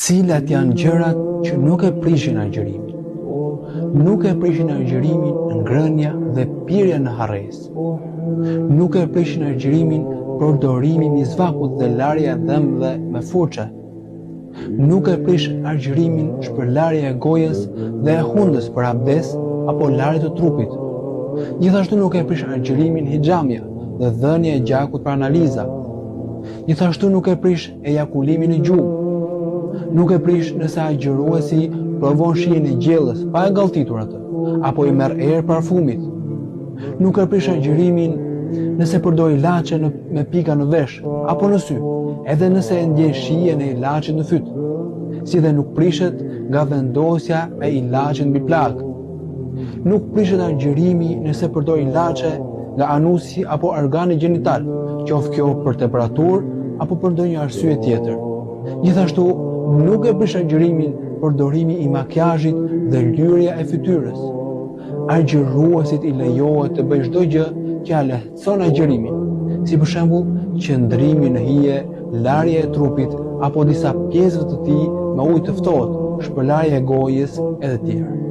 Cilat janë gjërat që nuk e prishin agjërimin? Nuk e prishin agjërimin ngrënia dhe pirja në harresë. Nuk e prishin agjërimin përdorimi i mizvakut dhe larja e dhëmbëve me furçe. Nuk e prish agjërimin shpërlarja e gojës dhe e hundës për abdes apo larje të trupit. Gjithashtu nuk e prish agjërimin hixhamja dhe dhënia e gjakut për analiza. Gjithashtu nuk e prish ejakulimin në gjuhë. Nuk e prish nëse agjëruesi provon shijen e gjellës pa e galltitur atë, apo i merr erë parfumit. Nuk e prish agjërimin nëse përdor ilaçe me pika në vesh apo në sy, edhe nëse e ndjen shijen e ilaçit në fyt. Si dhe nuk prishet nga vendosja me ilaçin mbi plagë. Nuk prishet agjërimi nëse përdor ilaçe nga anusi apo organi gjenital, qoftë kjo për temperaturë apo për ndonjë arsye tjetër. Gjithashtu, nuk e prish agjërimin përdorimi i makjazhit dhe lyrja e fytyrës. Agjëruesit i lejohet të bëjë çdo gjë që ja lehtëson agjërimin, si për shembull qëndrimi në hije, larja e trupit apo disa pjesëve të tij me ujë të ftohtë, shpërlarja e gojës e të tjerë.